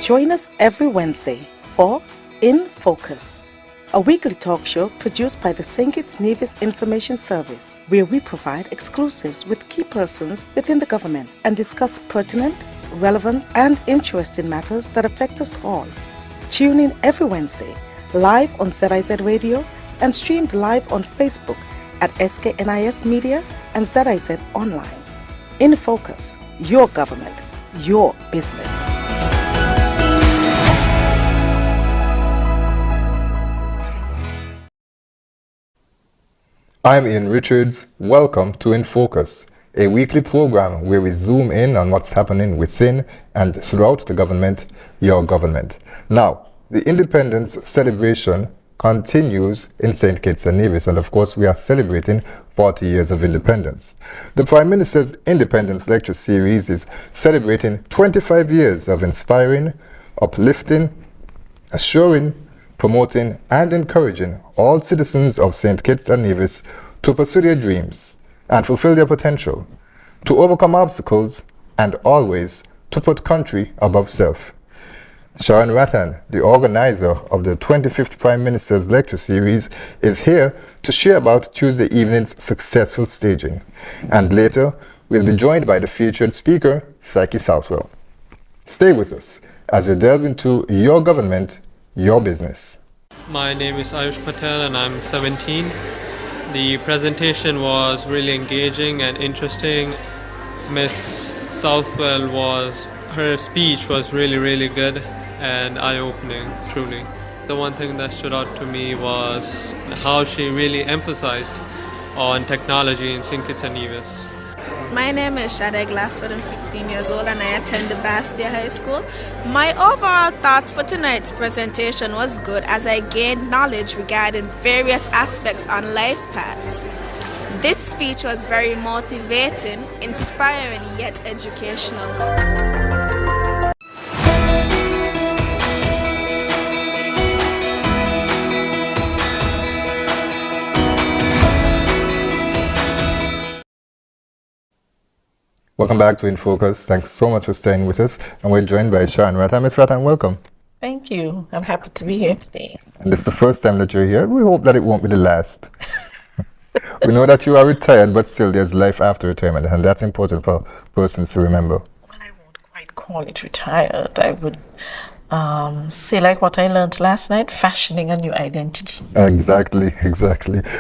Join us every Wednesday for InFocus, a weekly talk show produced by the St. Kitts Nevis Information Service, where we provide exclusives with key persons within the government and discuss pertinent, relevant, and interesting matters that affect us all. Tune in every Wednesday, live on ZIZ Radio and streamed live on Facebook at SKNIS Media and ZIZ Online. InFocus, your government, your business. I'm Ian Richards. Welcome to InFocus, a weekly program where we zoom in on what's happening within and throughout the government, your government. Now, the independence celebration continues in St. Kitts and Nevis, and of course we are celebrating 40 years of independence. The Prime Minister's Independence Lecture Series is celebrating 25 years of inspiring, uplifting, assuring, promoting and encouraging all citizens of St. Kitts and Nevis to pursue their dreams and fulfill their potential, to overcome obstacles, and always to put country above self. Sharon Rattan, the organizer of the 25th Prime Minister's Lecture Series, is here to share about Tuesday evening's successful staging. And later, we'll be joined by the featured speaker, Psyche Southwell. Stay with us as we delve into your government, your business. My name is Ayush Patel and I'm 17. The presentation was really engaging and interesting. Miss Southwell her speech was really good and eye-opening, truly. The one thing that stood out to me was how she really emphasized on technology in St. Kitts and Nevis. My name is Shadeg Glassford. I'm 15 years old and I attend the Bastia High School. My overall thoughts for tonight's presentation was good as I gained knowledge regarding various aspects on life paths. This speech was very motivating, inspiring yet educational. Welcome back to InFocus. Thanks so much for staying with us. And we're joined by Sharon Rattan. Ms. Rattan, welcome. Thank you. I'm happy to be here today. And this is the first time that you're here. We hope that it won't be the last. We know that you are retired, but still there's life after retirement, and that's important for persons to remember. Well, I won't quite call it retired. I would say like what I learned last night, fashioning a new identity. Exactly.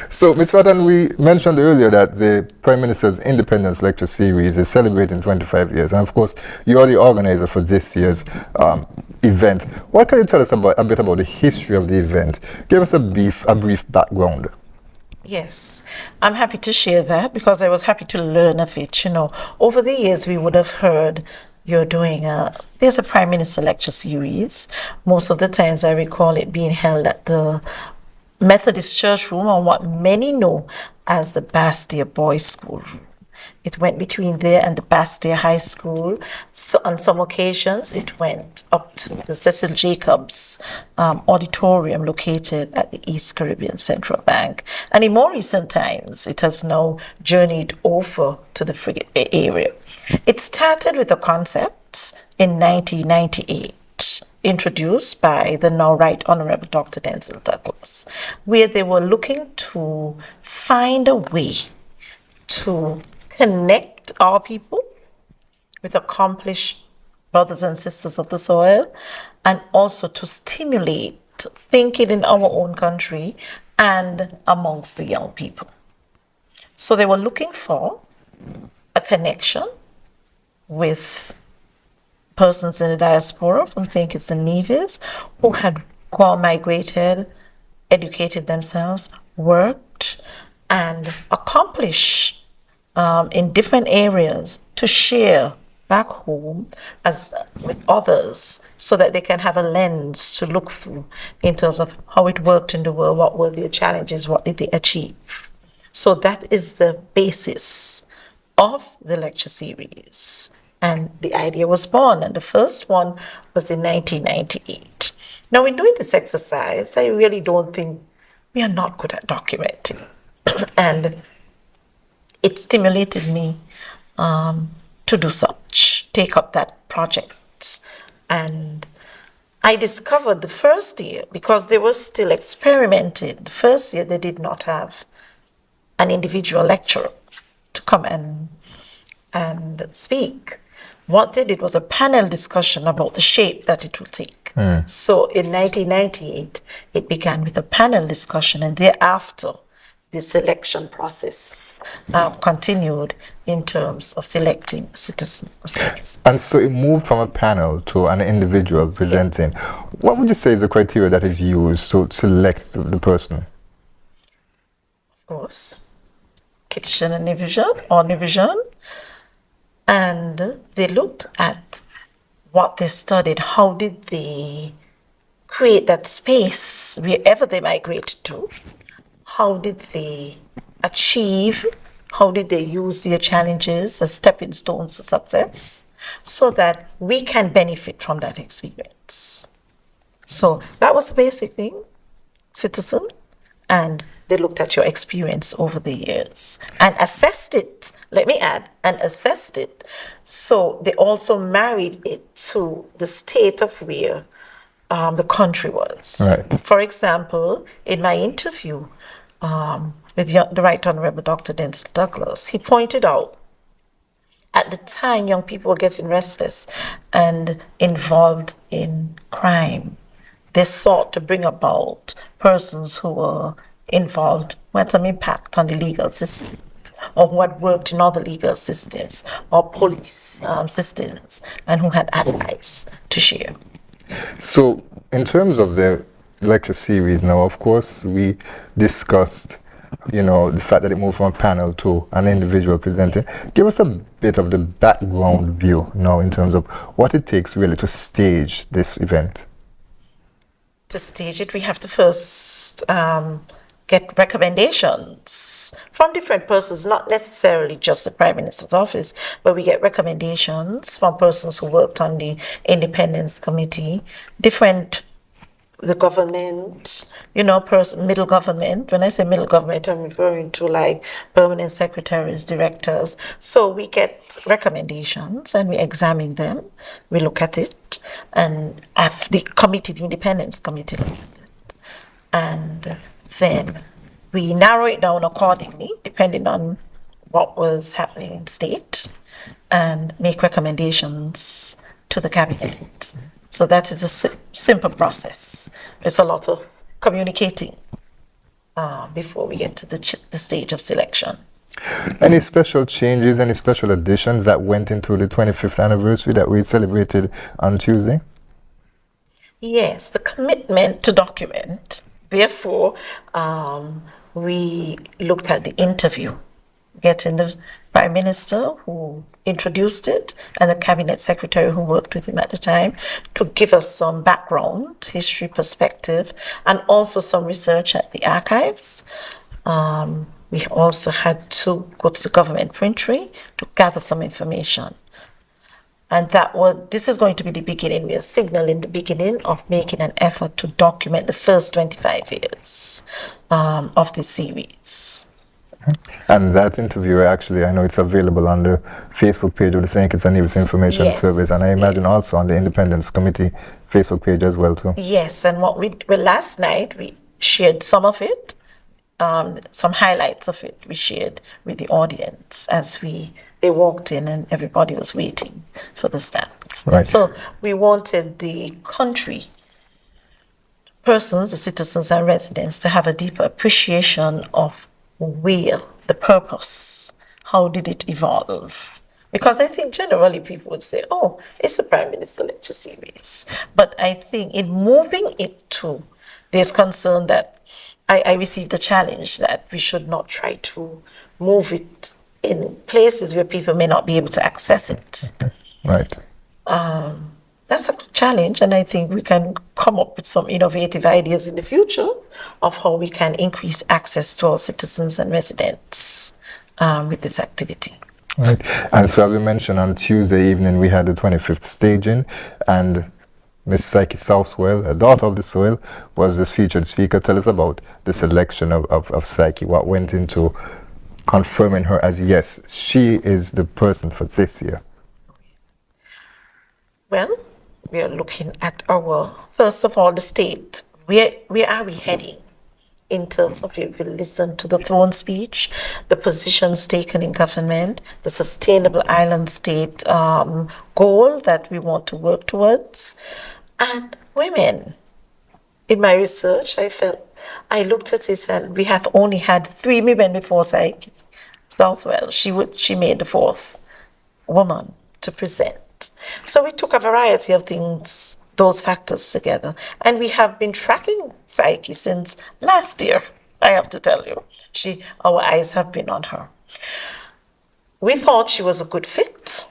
So, Ms. Rattan, we mentioned earlier that the Prime Minister's Independence Lecture Series is celebrating 25 years. And of course, you're the organizer for this year's event. What can you tell us a bit about the history of the event? Give us a brief background. Yes, I'm happy to share that because I was happy to learn of it. Over the years, we would have heard there's a Prime Minister Lecture Series. Most of the times I recall it being held at the Methodist Church Room, or what many know as the Bastia Boys School Room. It went between there and the Bastia High School. So on some occasions, it went up to the Cecil Jacobs Auditorium located at the East Caribbean Central Bank. And in more recent times, it has now journeyed over to the Frigate Bay area. It started with a concept in 1998, introduced by the now Right Honorable Dr. Denzel Douglas, where they were looking to find a way to connect our people with accomplished brothers and sisters of the soil, and also to stimulate thinking in our own country and amongst the young people. So they were looking for a connection with persons in the diaspora from St. Kitts and Nevis who had migrated, educated themselves, worked, and accomplished in different areas to share back home with others so that they can have a lens to look through in terms of how it worked in the world, what were their challenges, what did they achieve. So that is the basis of the lecture series. And the idea was born, and the first one was in 1998. Now, in doing this exercise, I really don't think we are not good at documenting. And it stimulated me to do such, take up that project. And I discovered the first year, because they were still experimenting, the first year they did not have an individual lecturer to come and speak. What they did was a panel discussion about the shape that it will take. So in 1998, it began with a panel discussion, and thereafter, the selection process continued in terms of selecting citizens. And so it moved from a panel to an individual presenting. Yes. What would you say is the criteria that is used to select the person? Of course, kitchen and division. And they looked at what they studied. How did they create that space wherever they migrated to? How did they achieve? How did they use their challenges as stepping stones to success so that we can benefit from that experience? So that was the basic thing, citizen, and they looked at your experience over the years and assessed it. Let me add, and assessed it. So they also married it to the state of where the country was. Right. For example, in my interview with the Right Honorable Dr. Denzel Douglas, he pointed out at the time young people were getting restless and involved in crime. They sought to bring about persons who were involved, who had some impact on the legal system, or who had worked in other legal systems or police systems, and who had advice to share. So in terms of the lecture series now, of course, we discussed, the fact that it moved from a panel to an individual presenting. Give us a bit of the background view now in terms of what it takes really to stage this event. To stage it, we have to first get recommendations from different persons, not necessarily just the Prime Minister's office, but we get recommendations from persons who worked on the Independence Committee, the government, middle government. When I say middle government, I'm referring to like permanent secretaries, directors. So we get recommendations and we examine them. We look at it, and the Independence Committee looks at it. And then we narrow it down accordingly, depending on what was happening in state, and make recommendations to the cabinet. So that is a simple process. It's a lot of communicating before we get to the stage of selection. Any special changes, any special additions that went into the 25th anniversary that we celebrated on Tuesday? Yes, the commitment to document. Therefore, we looked at the interview, getting the Prime Minister who introduced it and the Cabinet Secretary who worked with him at the time to give us some background, history, perspective, and also some research at the archives. We also had to go to the government printery to gather some information. And this is going to be the beginning. We are signaling the beginning of making an effort to document the first 25 years of the series. And that interview, actually, I know it's available on the Facebook page of the St. Kitts and Nevis Information Service, and I imagine also on the Independence Committee Facebook page as well, too. Yes, and last night we shared some of it, some highlights of it we shared with the audience as they walked in and everybody was waiting for the stamps. Right. So we wanted the country, persons, the citizens and residents, to have a deeper appreciation of where the purpose, how did it evolve? Because I think generally people would say, oh, it's the Prime Minister Lecture Series. But I think in moving it to, there's concern that I received the challenge that we should not try to move it in places where people may not be able to access it. Right. That's a challenge, and I think we can come up with some innovative ideas in the future of how we can increase access to our citizens and residents with this activity. Right. And so as we mentioned, on Tuesday evening, we had the 25th staging, and Miss Psyche Southwell, a daughter of the soil, was this featured speaker. Tell us about the selection of Psyche, what went into confirming her as, yes, she is the person for this year. Well, we are looking at our, first of all, the state. Where are we heading in terms of, if you listen to the throne speech, the positions taken in government, the sustainable island state goal that we want to work towards, and women. In my research, I looked at it and we have only had 3 women before Psyche. Southwell, she made the 4th woman to present. So we took a variety of things, those factors together, and we have been tracking Psyche since last year. I have to tell you, our eyes have been on her. We thought she was a good fit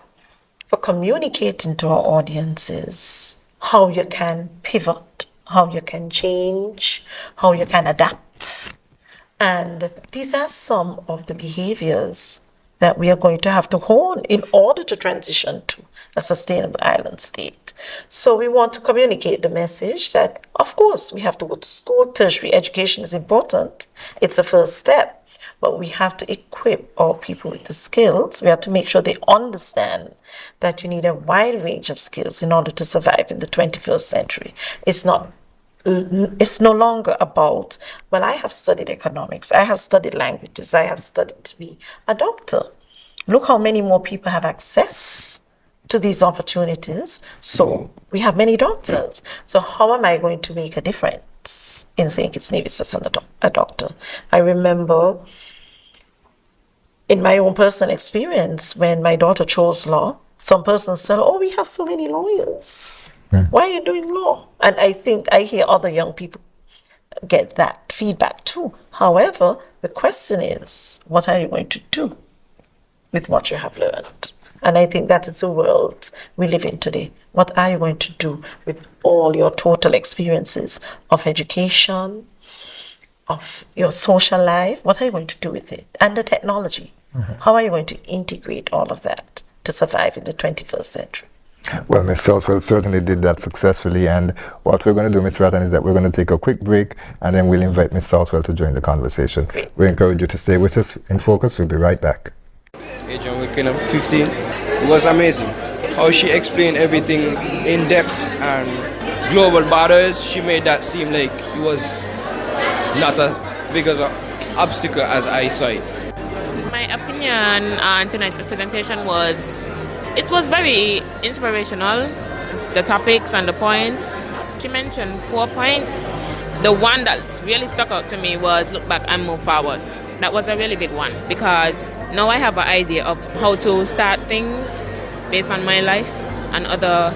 for communicating to our audiences how you can pivot, how you can change, how you can adapt. And these are some of the behaviors that we are going to have to hone in order to transition to a sustainable island state. So we want to communicate the message that, of course, we have to go to school. Tertiary education is important. It's the first step. But we have to equip our people with the skills. We have to make sure they understand that you need a wide range of skills in order to survive in the 21st century. It's no longer about, well, I have studied economics, I have studied languages, I have studied to be a doctor. Look how many more people have access to these opportunities. So we have many doctors. So how am I going to make a difference in St. Kitts Nevis as a doctor? I remember in my own personal experience, when my daughter chose law, some persons said, oh, we have so many lawyers. Why are you doing law? And I think I hear other young people get that feedback too. However, the question is, what are you going to do with what you have learned? And I think that is the world we live in today. What are you going to do with all your total experiences of education, of your social life? What are you going to do with it? And the technology. How are you going to integrate all of that to survive in the 21st century? Well, Ms. Southwell certainly did that successfully, and what we're going to do, Ms. Rattan, is that we're going to take a quick break, and then we'll invite Ms. Southwell to join the conversation. We encourage you to stay with us in Focus. We'll be right back. Age of waking up 15, it was amazing how she explained everything in depth and global borders. She made that seem like it was not as big as an obstacle as I saw it. My opinion on tonight's presentation was, it was very inspirational, the topics and the points. She mentioned 4 points. The one that really stuck out to me was look back and move forward. That was a really big one, because now I have an idea of how to start things based on my life and other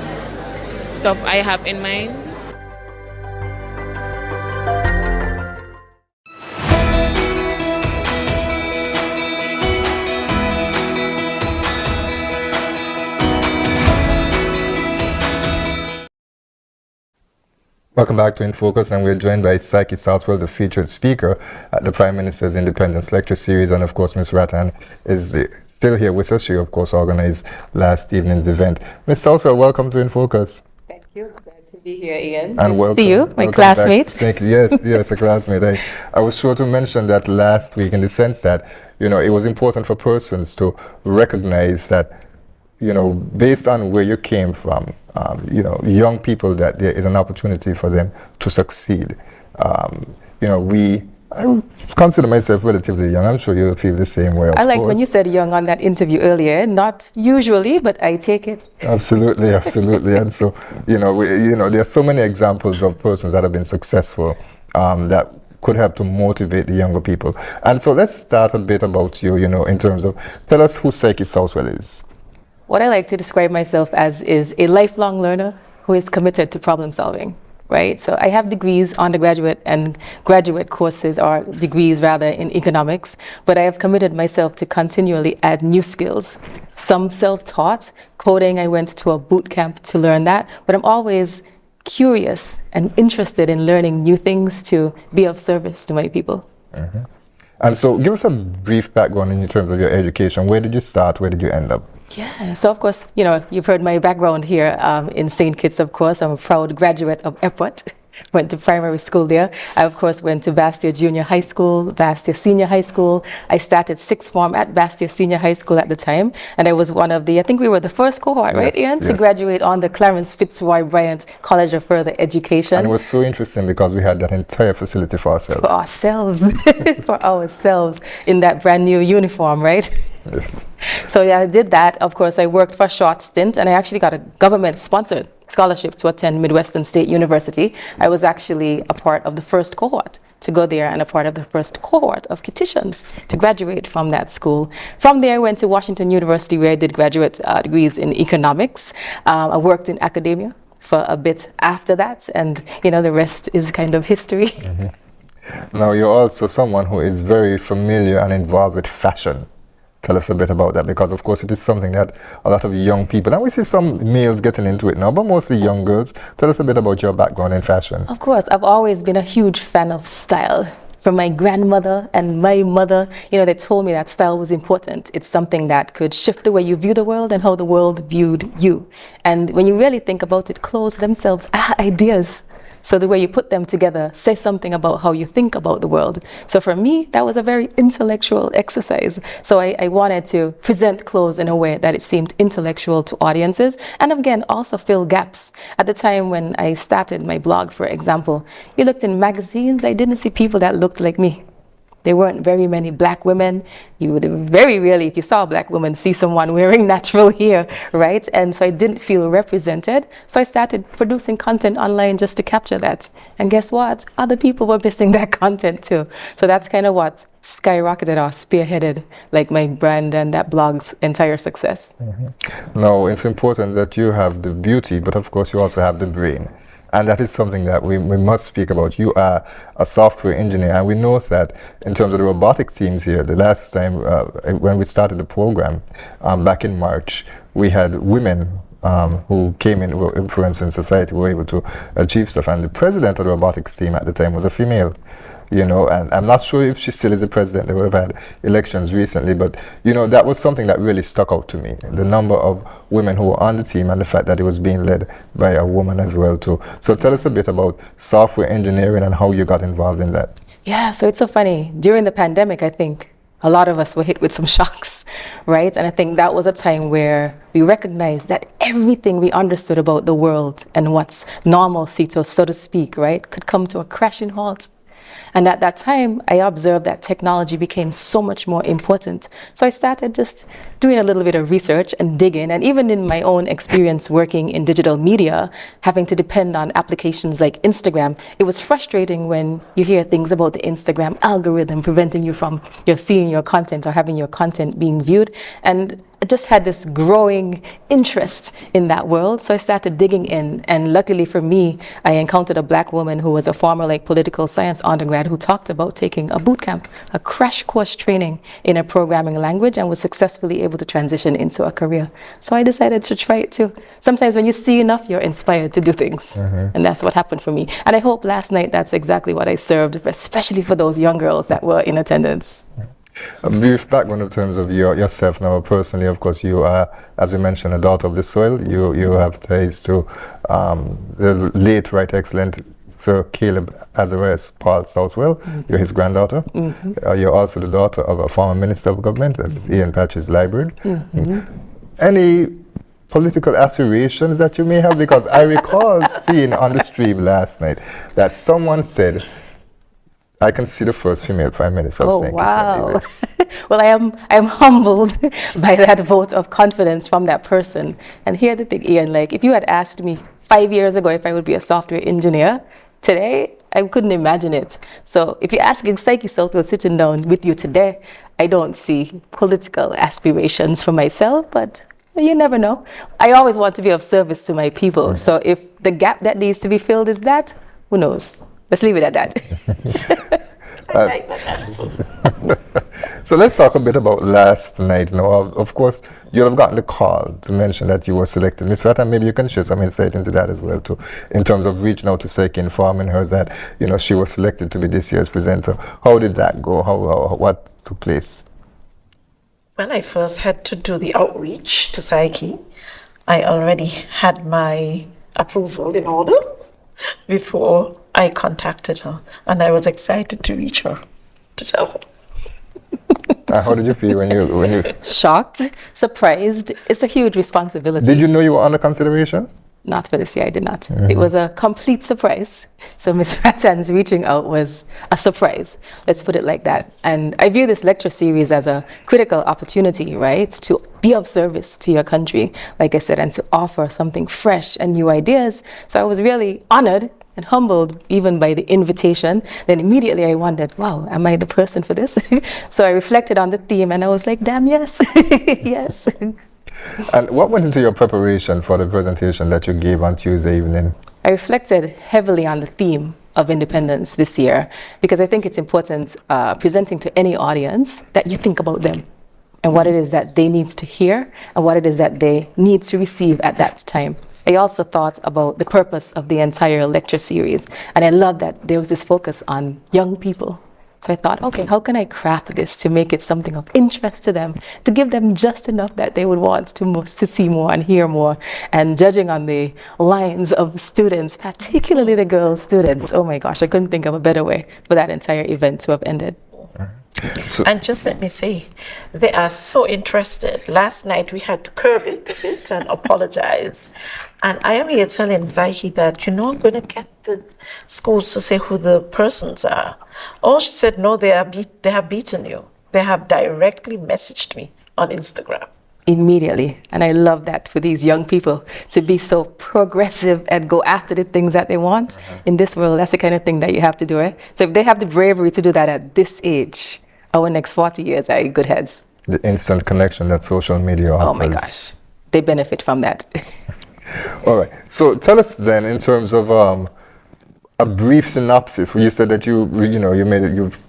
stuff I have in mind. Welcome back to InFocus, and we're joined by Psyche Southwell, the featured speaker at the Prime Minister's Independence Lecture Series, and of course Ms. Rattan is still here with us. She of course organized last evening's event. Ms. Southwell, welcome to InFocus. Thank you. Glad to be here, Ian. And welcome. See you, my classmate. Yes, a classmate. I was sure to mention that last week, in the sense that, you know, it was important for persons to recognize that, you know, based on where you came from, you know, young people, that there is an opportunity for them to succeed. You know, I consider myself relatively young. I'm sure you feel the same way. I like when you said young on that interview earlier. Not usually, but I take it. Absolutely. And so, you know, there are so many examples of persons that have been successful that could help to motivate the younger people. And so let's start a bit about you, you know, in terms of, tell us who Psyche Southwell is. What I like to describe myself as is a lifelong learner who is committed to problem solving, right? So I have degrees, undergraduate and graduate courses, or degrees rather, in economics, but I have committed myself to continually add new skills. Some self-taught, coding, I went to a boot camp to learn that, but I'm always curious and interested in learning new things to be of service to my people. Mm-hmm. And so give us a brief background in terms of your education. Where did you start? Where did you end up? Yeah, so of course, you know, you've heard my background here in St. Kitts, of course. I'm a proud graduate of EPWAT. Went to primary school there. I, of course, went to Bastia Junior High School, Bastia Senior High School. I started sixth form at Bastia Senior High School at the time. And I was one of the, I think we were the first cohort, right, Ian, to graduate on the Clarence Fitzroy Bryant College of Further Education. And it was so interesting because we had that entire facility for ourselves. For ourselves. For ourselves in that brand new uniform, right? Yes. So yeah, I did that. Of course, I worked for a short stint and I actually got a government-sponsored scholarship to attend Midwestern State University. I was actually a part of the first cohort to go there and a part of the first cohort of Kititians to graduate from that school. From there, I went to Washington University where I did graduate degrees in economics. I worked in academia for a bit after that, and you know, the rest is kind of history. Mm-hmm. Now, you're also someone who is very familiar and involved with fashion. Tell us a bit about that, because of course it is something that a lot of young people, and we see some males getting into it now, but mostly young girls. Tell us a bit about your background in fashion. Of course, I've always been a huge fan of style. From my grandmother and my mother, you know, they told me that style was important. It's something that could shift the way you view the world and how the world viewed you. And when you really think about it, clothes themselves are ideas. So the way you put them together says something about how you think about the world. So for me, that was a very intellectual exercise. So I wanted to present clothes in a way that it seemed intellectual to audiences, and again, also fill gaps. At the time when I started my blog, for example, you looked in magazines, I didn't see people that looked like me. There weren't very many black women. You would very rarely, if you saw a black woman, see someone wearing natural hair, right? And so I didn't feel represented. So I started producing content online just to capture that. And guess what? Other people were missing that content too. So that's kind of what skyrocketed or spearheaded like my brand and that blog's entire success. Mm-hmm. Now, it's important that you have the beauty, but of course you also have the brain. And that is something that we must speak about. You are a software engineer, and we know that in terms of the robotics teams here, the last time when we started the program back in March, we had women who came in, were influencing society, were able to achieve stuff. And the president of the robotics team at the time was a female. You know, and I'm not sure if she still is the president. They would have had elections recently, but you know, that was something that really stuck out to me. The number of women who were on the team and the fact that it was being led by a woman as well too. So tell us a bit about software engineering and how you got involved in that. Yeah, so it's so funny. During the pandemic, I think a lot of us were hit with some shocks, right? And I think that was a time where we recognized that everything we understood about the world and what's normalcy, so to speak, right, could come to a crashing halt. And at that time, I observed that technology became so much more important. So I started just doing a little bit of research and digging. And even in my own experience working in digital media, having to depend on applications like Instagram, it was frustrating when you hear things about the Instagram algorithm preventing you from seeing your content or having your content being viewed. And I just had this growing interest in that world. So I started digging in. And luckily for me, I encountered a black woman who was a former political science undergrad who talked about taking a boot camp, a crash course training in a programming language, and was successfully able to transition into a career. So I decided to try it too. Sometimes when you see enough, you're inspired to do things. Mm-hmm. And that's what happened for me. And I hope last night that's exactly what I served, especially for those young girls that were in attendance. A brief background in terms of yourself now. Personally, of course, you are, as you mentioned, a daughter of the soil. You have ties to the late, right, excellent Sir Caleb Azarez Paul Southwell. Mm-hmm. You're his granddaughter. Mm-hmm. You're also the daughter of a former minister of government, that's Ian Patch's library. Mm-hmm. Any political aspirations that you may have? Because I recall seeing on the stream last night that someone said, I can see the first female prime minister of St. Kitts and Nevis. Well, I am humbled by that vote of confidence from that person. And here's the thing, Ian, if you had asked me 5 years ago if I would be a software engineer, today, I couldn't imagine it. So if you're asking Psyche Southwell sitting down with you today, I don't see political aspirations for myself, but you never know. I always want to be of service to my people. Mm-hmm. So if the gap that needs to be filled is that, who knows? Let's leave it at that. I like that. So let's talk a bit about last night. Now, of course, you'll have gotten the call to mention that you were selected. Ms. Rattan, maybe you can share some insight into that as well, too, in terms of reaching out to Psyche, informing her that, she was selected to be this year's presenter. How did that go? What took place? Well, I first had to do the outreach to Psyche. I already had my approval in order before I contacted her, and I was excited to reach her to tell her. How did you feel when you Shocked, surprised. It's a huge responsibility. Did you know you were under consideration? Not for this year, I did not. It was a complete surprise. So Ms. Rattan's reaching out was a surprise. Let's put it like that. And I view this lecture series as a critical opportunity, right? To be of service to your country, like I said, and to offer something fresh and new ideas. So I was really honored and humbled even by the invitation. Then immediately I wondered, wow, am I the person for this? So I reflected on the theme and I was like, damn, yes, yes. And what went into your preparation for the presentation that you gave on Tuesday evening? I reflected heavily on the theme of independence this year because I think it's important presenting to any audience that you think about them and what it is that they need to hear and what it is that they need to receive at that time. I also thought about the purpose of the entire lecture series, and I love that there was this focus on young people. So I thought, okay, how can I craft this to make it something of interest to them, to give them just enough that they would want to see more and hear more. And judging on the lines of students, particularly the girl students, oh my gosh, I couldn't think of a better way for that entire event to have ended. So, and just let me say, they are so interested. Last night we had to curb it a bit and apologize. And I am here telling Psyche that you're not going to get the schools to say who the persons are. Oh, she said, no, they have beaten you. They have directly messaged me on Instagram. Immediately. And I love that for these young people to be so progressive and go after the things that they want. In this world, that's the kind of thing that you have to do, right? So if they have the bravery to do that at this age, our next 40 years are in good heads. The instant connection that social media offers. Oh my gosh. They benefit from that. All right. So tell us then, in terms of a brief synopsis, where you said that you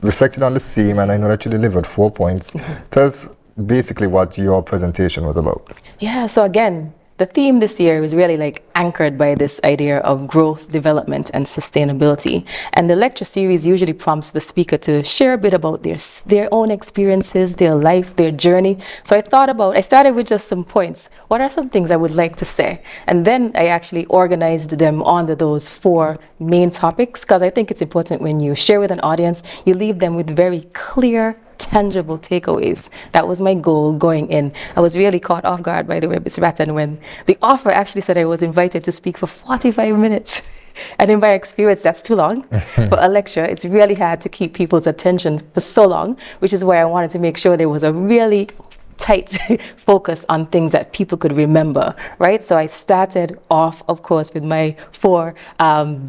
reflected on the theme, and I know that you delivered 4 points. Tell us basically what your presentation was about. Yeah, so again, the theme this year is really like anchored by this idea of growth, development, and sustainability. And the lecture series usually prompts the speaker to share a bit about their own experiences, their life, their journey. So I started with just some points. What are some things I would like to say? And then I actually organized them onto those 4 main topics, because I think it's important when you share with an audience, you leave them with very clear, tangible takeaways. That was my goal going in. I was really caught off guard, by the way, Ms. Rattan, when the offer actually said I was invited to speak for 45 minutes. And in my experience, that's too long for a lecture. It's really hard to keep people's attention for so long, which is why I wanted to make sure there was a really tight focus on things that people could remember, right? So I started off, of course, with my 4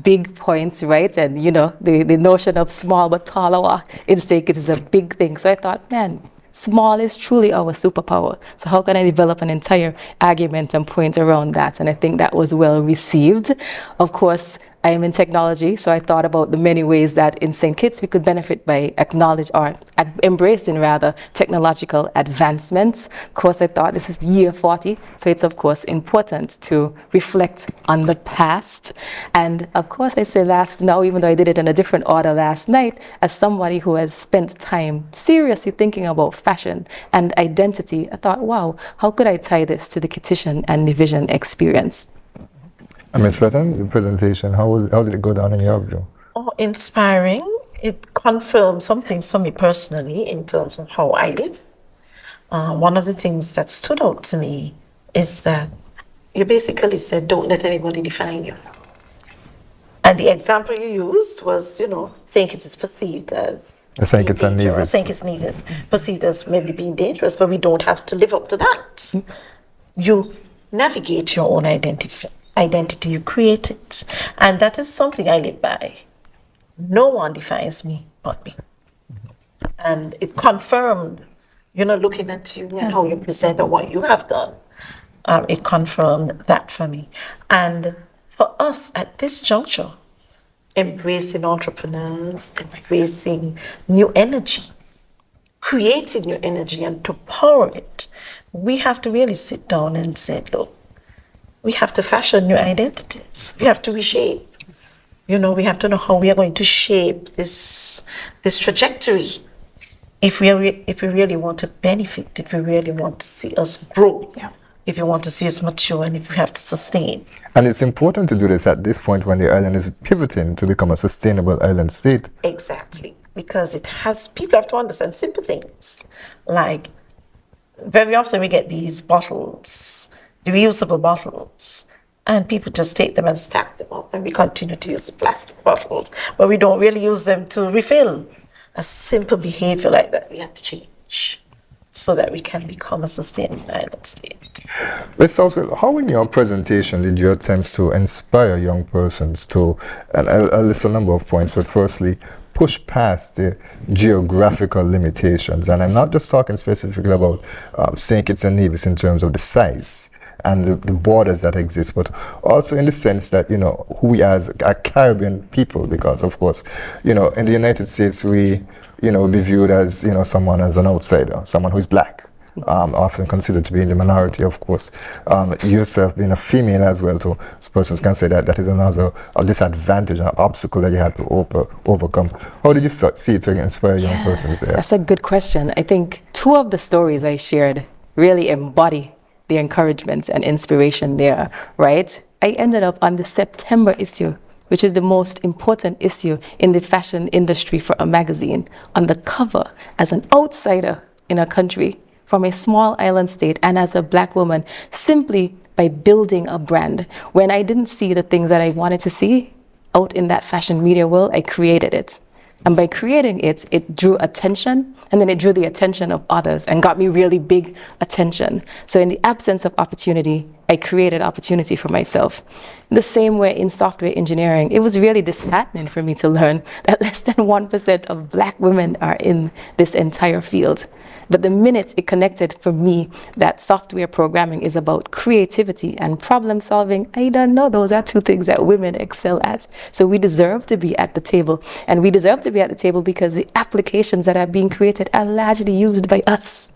big points, right? And, the notion of small but taller in Psyche is a big thing. So I thought, man, small is truly our superpower. So how can I develop an entire argument and point around that? And I think that was well received. Of course, I am in technology, so I thought about the many ways that in St. Kitts we could benefit by embracing technological advancements. Of course, I thought this is year 40, so it's of course important to reflect on the past. And of course, I say last now, even though I did it in a different order last night, as somebody who has spent time seriously thinking about fashion and identity, I thought, wow, how could I tie this to the Kittitian and Division experience? Ms. Rattan, the presentation, how did it go down in your view? Oh, inspiring. It confirmed some things for me personally in terms of how I live. One of the things that stood out to me is that you basically said, don't let anybody define you. And the example you used was, St. Kitts is perceived as St. Kitts and Nevis. St. Kitts and Nevis, perceived as maybe being dangerous, but we don't have to live up to that. You navigate your own identity, you create it. And that is something I live by. No one defines me but me. And it confirmed, looking at you and how you present and what you have done, it confirmed that for me. And for us at this juncture, embracing entrepreneurs, embracing new energy, creating new energy and to power it, we have to really sit down and say, look, we have to fashion new identities. We have to reshape. We have to know how we are going to shape this trajectory. If we really want to benefit, if we really want to see us grow if you want to see us mature and if you have to sustain. And it's important to do this at this point when the island is pivoting to become a sustainable island state. Exactly, because it has, people have to understand simple things. Like, very often we get these bottles, the reusable bottles, and people just take them and stack them up, and we continue to use the plastic bottles, but we don't really use them to refill. A simple behavior like that we have to change so that we can become a sustainable island state. Ms. Southwell, how in your presentation did you attempt to inspire young persons to, and I'll list a number of points, but firstly, push past the geographical limitations? And I'm not just talking specifically about St. Kitts and Nevis in terms of the size and the borders that exist, but also in the sense that, who we as a Caribbean people, because of course, in the United States, we, be viewed as, someone as an outsider, someone who's black. Often considered to be in the minority, of course. Yourself being a female as well, too, persons can say that is another disadvantage, an obstacle that you have to overcome. How did you see it to inspire young persons there? That's a good question. I think 2 of the stories I shared really embody the encouragement and inspiration there, right? I ended up on the September issue, which is the most important issue in the fashion industry for a magazine, on the cover as an outsider in a country from a small island state and as a black woman, simply by building a brand. When I didn't see the things that I wanted to see out in that fashion media world, I created it. And by creating it, it drew attention, and then it drew the attention of others and got me really big attention. So in the absence of opportunity, I created opportunity for myself. The same way in software engineering, it was really disheartening for me to learn that less than 1% of black women are in this entire field. But the minute it connected for me that software programming is about creativity and problem solving, I don't know, those are 2 things that women excel at. So we deserve to be at the table. And we deserve to be at the table because the applications that are being created are largely used by us.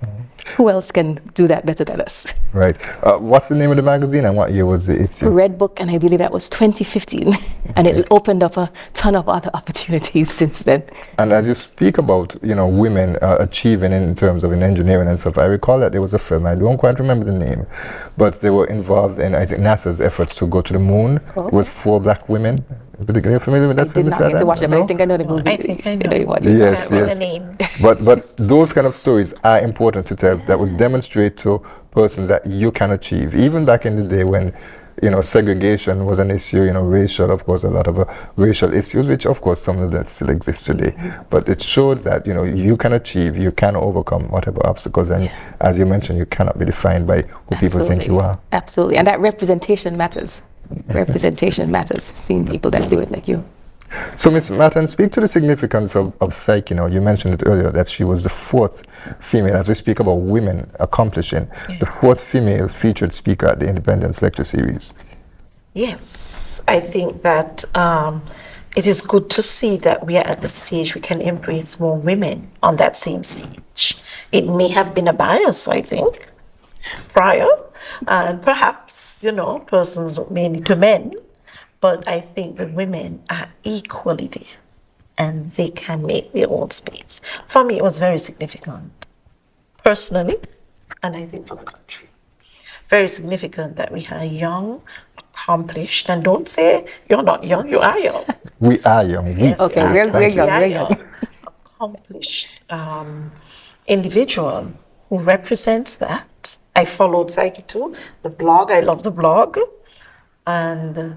Who else can do that better than us? Right. What's the name of the magazine and what year was it issued? Red Book, and I believe that was 2015. Okay. And it opened up a ton of other opportunities since then. And as you speak about, women achieving in terms of in engineering and stuff, I recall that there was a film, I don't quite remember the name, but they were involved in, I think, NASA's efforts to go to the moon. Oh. It was 4 black women. Are you familiar with that film? I did not get to watch it, but I think I know the movie. I think I know. Yes. The name. But those kind of stories are important to tell, that would demonstrate to persons that you can achieve. Even back in the day when, segregation was an issue, racial, of course, a lot of racial issues, which of course some of that still exists today. But it shows that, you can achieve, you can overcome whatever obstacles, and as you mentioned, you cannot be defined by who people think you are. Absolutely, and that representation matters. Representation matters, seeing people that do it like you. So, Ms. Martin, speak to the significance of Psyche. You mentioned it earlier that she was the 4th female, as we speak about women accomplishing, the 4th female featured speaker at the Independence Lecture Series. Yes, I think that it is good to see that we are at the stage we can embrace more women on that same stage. It may have been a bias, I think, prior, and perhaps, persons mainly to men, but I think the women are equally there and they can make their own space. For me, it was very significant, personally, and I think for the country. Very significant that we are young, accomplished, and don't say you're not young, you are young. We are young. Yes, okay, we're young. Accomplished individual who represents that. I followed Psyche too, the blog, I love the blog, and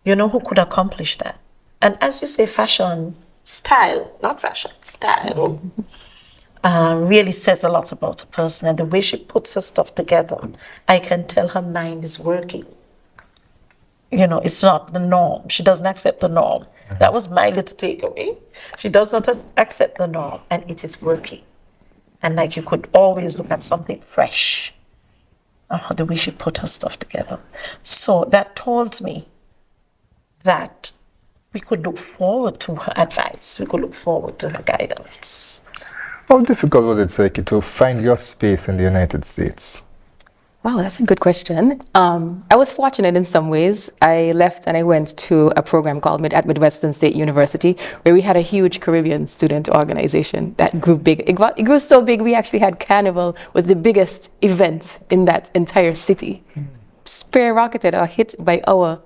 who could accomplish that? And as you say, fashion, style, not fashion, style, really says a lot about a person, and the way she puts her stuff together, I can tell her mind is working. It's not the norm. She doesn't accept the norm. That was my little takeaway. She does not accept the norm, and it is working. And you could always look at something fresh, the way she put her stuff together. So that told me that we could look forward to her advice. We could look forward to her guidance. How difficult was it, Psyche, to find your space in the United States? Wow, that's a good question. I was fortunate in some ways. I left and I went to a program called at Midwestern State University, where we had a huge Caribbean student organization that grew big. It grew so big, we actually had Carnival was the biggest event in that entire city. Skyrocketed or hit by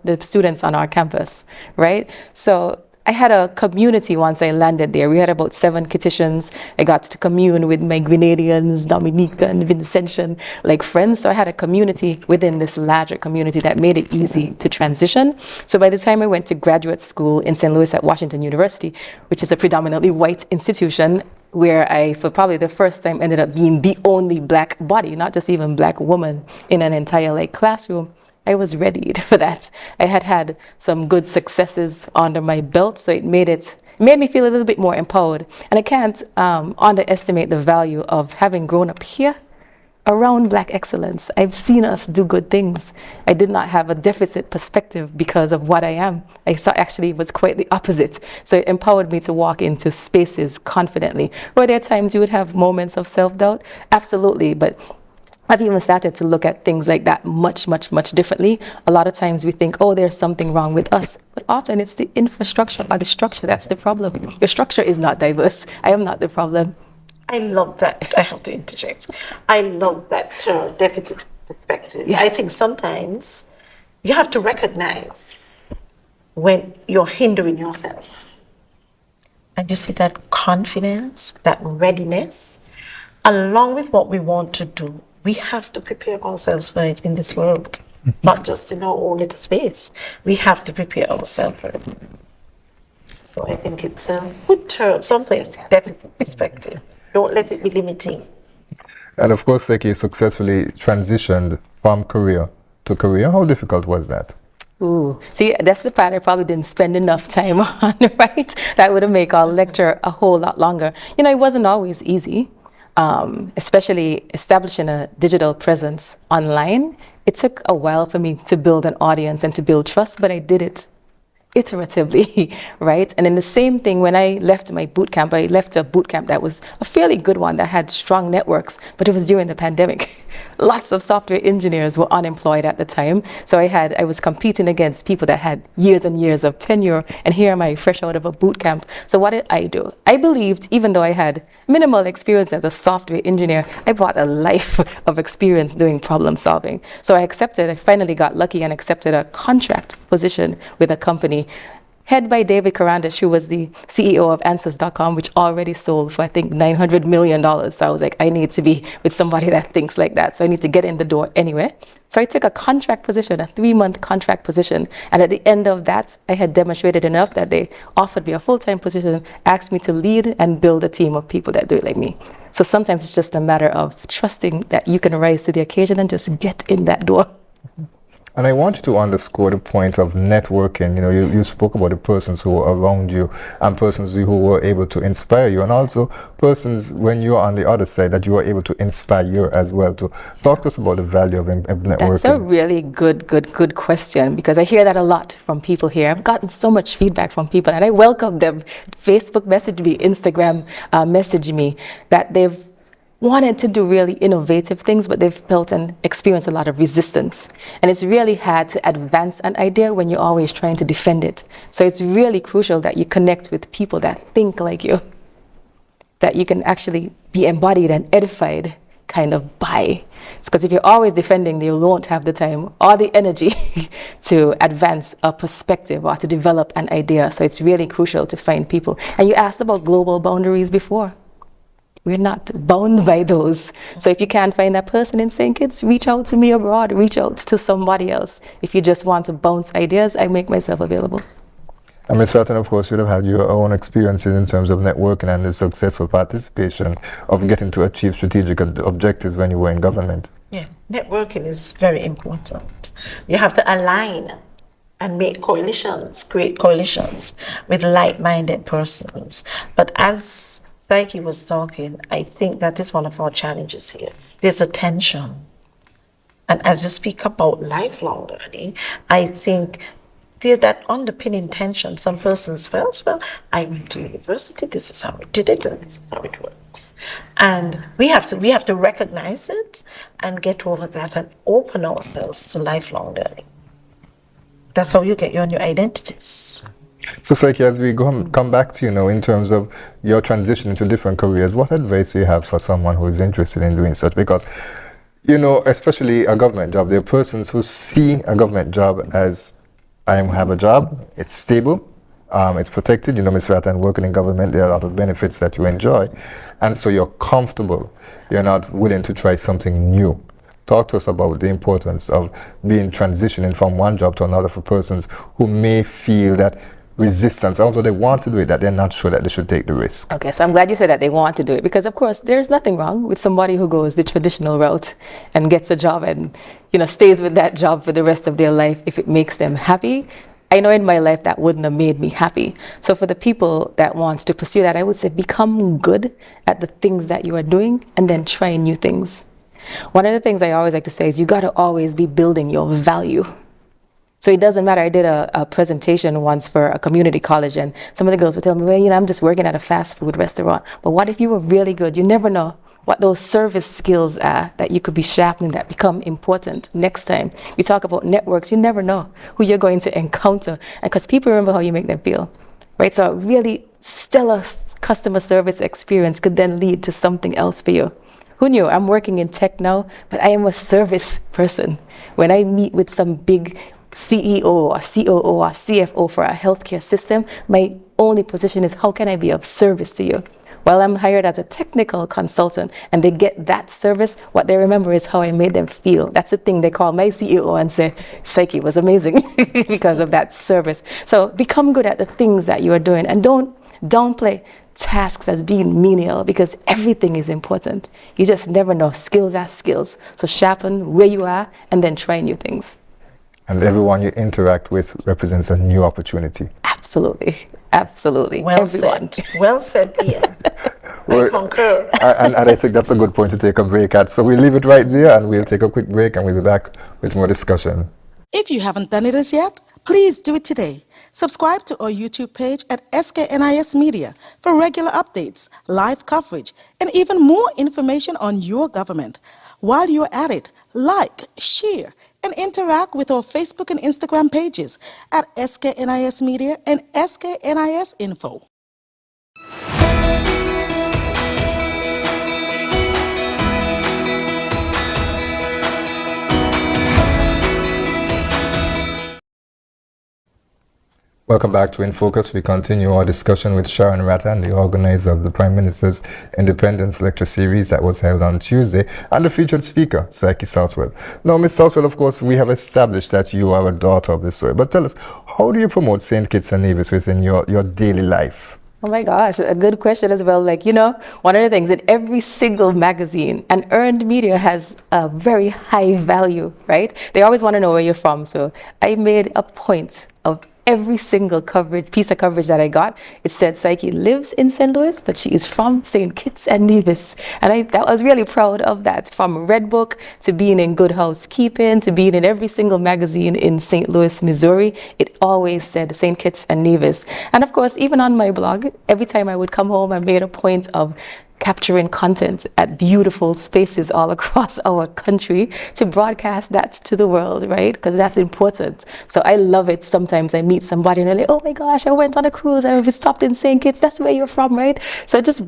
the students on our campus, right? So I had a community once I landed there. We had about 7 Kititians. I got to commune with my Grenadians, Dominican, Vincentian, like friends. So I had a community within this larger community that made it easy to transition. So by the time I went to graduate school in St. Louis at Washington University, which is a predominantly white institution, where I, for probably the first time, ended up being the only black body, not just even black woman, in an entire classroom, I was ready for that. I had some good successes under my belt, so it made me feel a little bit more empowered. And I can't underestimate the value of having grown up here around black excellence. I've seen us do good things. I did not have a deficit perspective because of what I am. I saw actually it was quite the opposite. So it empowered me to walk into spaces confidently. Were there times you would have moments of self-doubt? Absolutely, but I've even started to look at things like that much, much, much differently. A lot of times we think, oh, there's something wrong with us. But often it's the infrastructure or the structure that's the problem. Your structure is not diverse. I am not the problem. I love that. I have to interject. I love that term, deficit perspective. Yeah. I think sometimes you have to recognize when you're hindering yourself. And you see that confidence, that readiness, along with what we want to do. We have to prepare ourselves for it in this world, not just in our own little space. We have to prepare ourselves for it. So I think it's a good term, something, deficit perspective. Don't let it be limiting. And of course, Psyche successfully transitioned from career to career. How difficult was that? Ooh, see, that's the part I probably didn't spend enough time on, right? That would have made our lecture a whole lot longer. You know, it wasn't always easy. Especially establishing a digital presence online. It took a while for me to build an audience and to build trust, but I did it iteratively, right? And then the same thing when I left my boot camp, I left a boot camp that was a fairly good one that had strong networks, but it was during the pandemic. Lots of software engineers were unemployed at the time. So I was competing against people that had years and years of tenure, and here am I fresh out of a boot camp. So what did I do? I believed, even though I had minimal experience as a software engineer, I brought a life of experience doing problem solving. So I finally got lucky and accepted a contract position with a company head by David Karandish, who was the CEO of Answers.com, which already sold for, I think, $900 million. So I was like, I need to be with somebody that thinks like that. So I need to get in the door anyway. So I took a contract position, a 3-month contract position. And at the end of that, I had demonstrated enough that they offered me a full-time position, asked me to lead and build a team of people that do it like me. So sometimes it's just a matter of trusting that you can rise to the occasion and just get in that door. And I want you to underscore the point of networking. You know, you spoke about the persons who are around you and persons who were able to inspire you, and also persons when you're on the other side that you are able to inspire you as well. To talk to us about the value of networking. That's a really good question, because I hear that a lot from people here. I've gotten so much feedback from people, and I welcome them. Facebook message me, Instagram message me, that they've wanted to do really innovative things, but they've felt and experienced a lot of resistance. And it's really hard to advance an idea when you're always trying to defend it. So it's really crucial that you connect with people that think like you, that you can actually be embodied and edified kind of by. Because if you're always defending, you won't have the time or the energy to advance a perspective or to develop an idea. So it's really crucial to find people. And you asked about global boundaries before. We're not bound by those. So if you can't find that person in St. Kitts, reach out to me abroad, reach out to somebody else. If you just want to bounce ideas, I make myself available. And Ms. Ratton, of course, you'd have had your own experiences in terms of networking and the successful participation of getting to achieve strategic objectives when you were in government. Yeah, networking is very important. You have to align and make coalitions, create coalitions with like-minded persons. But as Psyche was talking, I think that is one of our challenges here. There's a tension. And as you speak about lifelong learning, I think there's that underpinning tension. Some persons felt, well, I went to university, this is how we did it, and this is how it worked. box. And we have to recognize it and get over that and open ourselves to lifelong learning. That's how you get your new identities. So, Psyche, as we come back to, in terms of your transition into different careers, what advice do you have for someone who is interested in doing such? Because, especially a government job, there are persons who see a government job as, I have a job, it's stable, it's protected, Ms. Rattan, working in government, there are a lot of benefits that you enjoy, and so you're comfortable, you're not willing to try something new. Talk to us about the importance of being transitioning from one job to another for persons who may feel that resistance, although they want to do it, that they're not sure that they should take the risk. Okay, so I'm glad you said that they want to do it, because of course there's nothing wrong with somebody who goes the traditional route and gets a job and stays with that job for the rest of their life if it makes them happy. I know in my life that wouldn't have made me happy. So for the people that wants to pursue that, I would say become good at the things that you are doing and then try new things. One of the things I always like to say is you got to always be building your value. So it doesn't matter. I did a presentation once for a community college, and some of the girls would tell me, well, I'm just working at a fast food restaurant. But what if you were really good? You never know what those service skills are that you could be sharpening that become important next time. We talk about networks. You never know who you're going to encounter, and because people remember how you make them feel, right? So a really stellar customer service experience could then lead to something else for you. Who knew? I'm working in tech now, but I am a service person. When I meet with some big CEO or COO or CFO for a healthcare system, my only position is how can I be of service to you? While I'm hired as a technical consultant and they get that service, what they remember is how I made them feel. That's the thing they call my CEO and say, Psyche was amazing because of that service. So become good at the things that you are doing and don't downplay tasks as being menial, because everything is important. You just never know. Skills are skills. So sharpen where you are and then try new things. And everyone you interact with represents a new opportunity. Absolutely. Absolutely. Well Everyone. said. Well said, Ian. I concur. And I think that's a good point to take a break at. So we'll leave it right there and we'll take a quick break and we'll be back with more discussion. If you haven't done it as yet, please do it today. Subscribe to our YouTube page at SKNIS Media for regular updates, live coverage, and even more information on your government. While you're at it, like, share, and interact with our Facebook and Instagram pages at SKNIS Media and SKNIS Info. Welcome back to InFocus. We continue our discussion with Sharon Rattan, the organizer of the Prime Minister's Independence Lecture Series that was held on Tuesday, and the featured speaker, Psyche Southwell. Now, Ms. Southwell, of course, we have established that you are a daughter of the soil, but tell us, how do you promote St. Kitts and Nevis within your daily life? Oh my gosh, a good question as well. One of the things in every single magazine, and earned media has a very high value, right? They always want to know where you're from. So I made a point of every single piece of coverage that I got. It said Psyche lives in St. Louis, but she is from St. Kitts and Nevis. And I was really proud of that. From Red Book to being in Good Housekeeping to being in every single magazine in St. Louis, Missouri, it always said St. Kitts and Nevis. And of course, even on my blog, every time I would come home, I made a point of capturing content at beautiful spaces all across our country to broadcast that to the world, right? Because that's important. So I love it. Sometimes I meet somebody and they're like, oh my gosh, I went on a cruise and we stopped in St. Kitts. That's where you're from, right? So just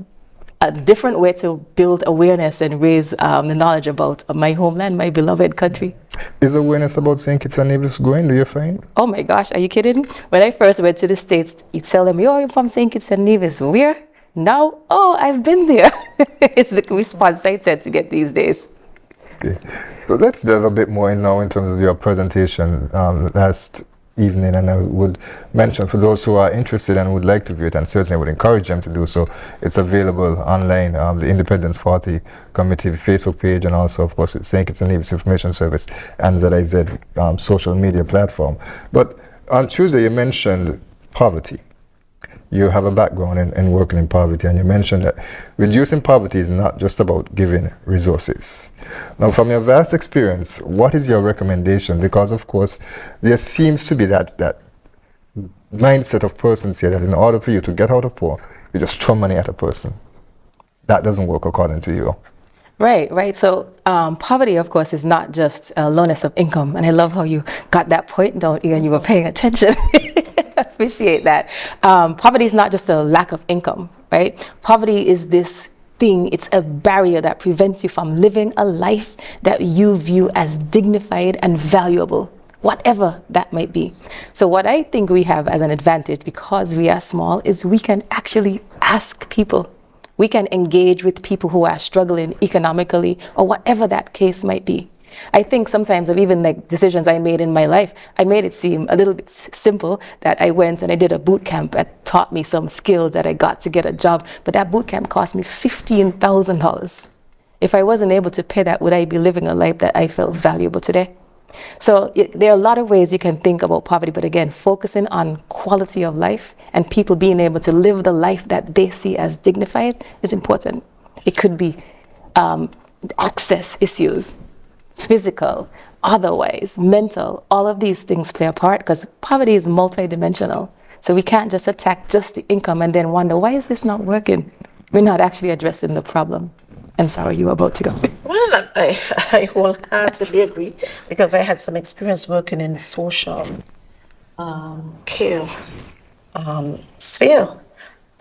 a different way to build awareness and raise the knowledge about my homeland, my beloved country. Is awareness about St. Kitts and Nevis growing, do you find? Oh my gosh, are you kidding? When I first went to the States, you tell them, oh, I'm from St. Kitts and Nevis. Where? Now, oh, I've been there. It's the response I tend to get these days. Okay. So let's delve a bit more in now in terms of your presentation last evening, and I would mention for those who are interested and would like to view it, and certainly would encourage them to do so, it's available online, the Independence Party Committee Facebook page, and also, of course, St. Kitts and Nevis Information Service and ZIZ social media platform. But on Tuesday, you mentioned poverty. You have a background in working in poverty, and you mentioned that reducing poverty is not just about giving resources. Now, from your vast experience, what is your recommendation? Because, of course, there seems to be that mindset of persons here that in order for you to get out of poor, you just throw money at a person. that doesn't work according to you. Right. So poverty, of course, is not just lowness of income. And I love how you got that point down, Ian. You were paying attention. Appreciate that. Poverty is not just a lack of income, right? Poverty is this thing. It's a barrier that prevents you from living a life that you view as dignified and valuable, whatever that might be. So what I think we have as an advantage, because we are small, is we can actually ask people. We can engage with people who are struggling economically or whatever that case might be. I think sometimes of even like decisions I made in my life, I made it seem a little bit simple that I went and I did a boot camp that taught me some skills that I got to get a job. But that boot camp cost me $15,000. If I wasn't able to pay that, would I be living a life that I felt valuable today? So there are a lot of ways you can think about poverty, but again, focusing on quality of life and people being able to live the life that they see as dignified is important. It could be access issues, physical, otherwise, mental, all of these things play a part because poverty is multidimensional. So we can't just attack just the income and then wonder, why is this not working? We're not actually addressing the problem. And sorry, you were about to go. Well, I wholeheartedly agree because I had some experience working in the social care sphere,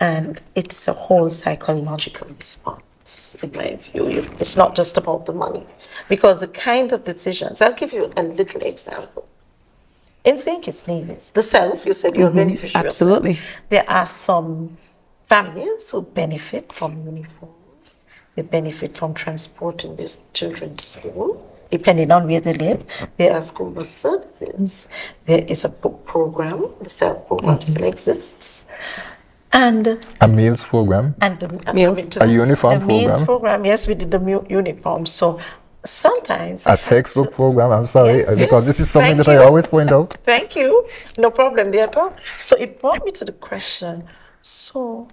and it's a whole psychological response, in my view. It's not just about the money, because the kind of decisions, I'll give you a little example. In SKNIS, the self, you said you're a beneficiary. Absolutely. There are some families who benefit from uniforms. They benefit from transporting their children to school, depending on where they live. There are school bus services. There is a book program. The SELF program still exists. And a meals program. And a uniform program. Meals program. Yes, we did the uniform. So sometimes a textbook program. I'm sorry, yes, because this is something that I always point out. Thank you. No problem there at all. So it brought me to the question. So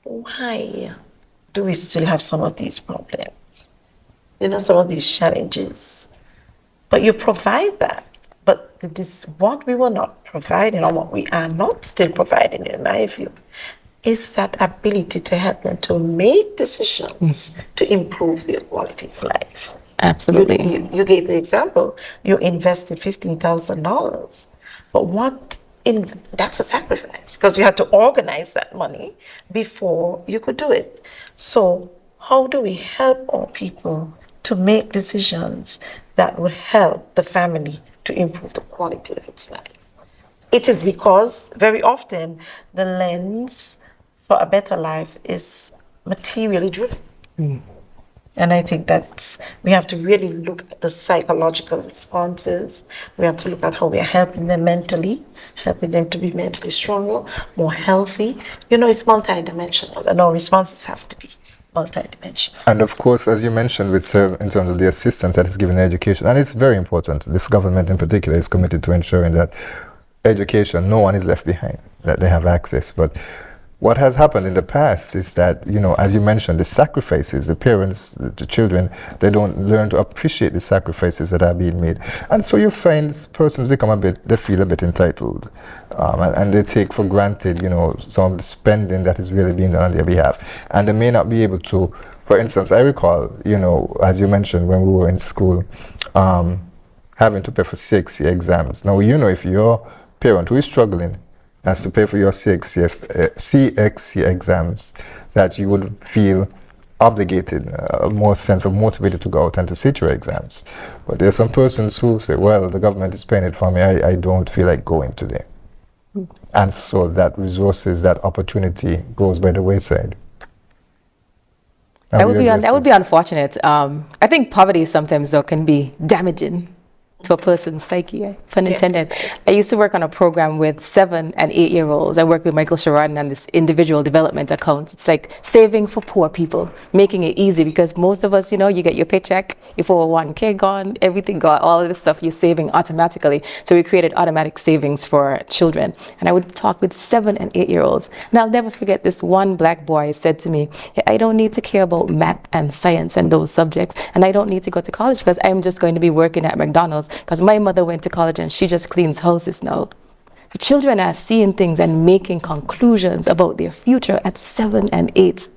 why do we still have some of these problems? Some of these challenges. But you provide that. But what we were not providing, or what we are not still providing, in my view, is that ability to help them to make decisions to improve their quality of life. Absolutely. You gave the example. You invested $15,000. But that's a sacrifice because you had to organize that money before you could do it. So how do we help our people to make decisions that would help the family to improve the quality of its life? It is because very often the lens for a better life is materially driven. And I think we have to really look at the psychological responses. We have to look at how we are helping them mentally, helping them to be mentally stronger, more healthy. It's multidimensional, and our responses have to be multidimensional. And of course, as you mentioned, in terms of the assistance that is given in education, and it's very important. This government in particular is committed to ensuring that education, no one is left behind, that they have access. But what has happened in the past is that, as you mentioned, the sacrifices, the parents, the children, they don't learn to appreciate the sacrifices that are being made. And so you find persons they feel a bit entitled. And they take for granted, some of the spending that is really being done on their behalf. And they may not be able to, for instance, I recall, as you mentioned, when we were in school, having to pay for CXC exams. Now, if your parent who is struggling has to pay for your CXC exams, that you would feel obligated, a more sense of motivated to go out and to sit your exams. But there are some persons who say, well, the government is paying it for me, I don't feel like going today. And so that resources, that opportunity goes by the wayside. That would be unfortunate. I think poverty sometimes, though, can be damaging to a person's psyche, pun intended. Yes. I used to work on a program with 7 and 8 year olds. I worked with Michael Sharon on this individual development accounts. It's like saving for poor people, making it easy because most of us, you get your paycheck, your 401k gone, everything gone, all of this stuff you're saving automatically. So we created automatic savings for children. And I would talk with 7 and 8 year olds. And I'll never forget this one black boy said to me, I don't need to care about math and science and those subjects. And I don't need to go to college because I'm just going to be working at McDonald's because my mother went to college and she just cleans houses now. So children are seeing things and making conclusions about their future at 7 and 8.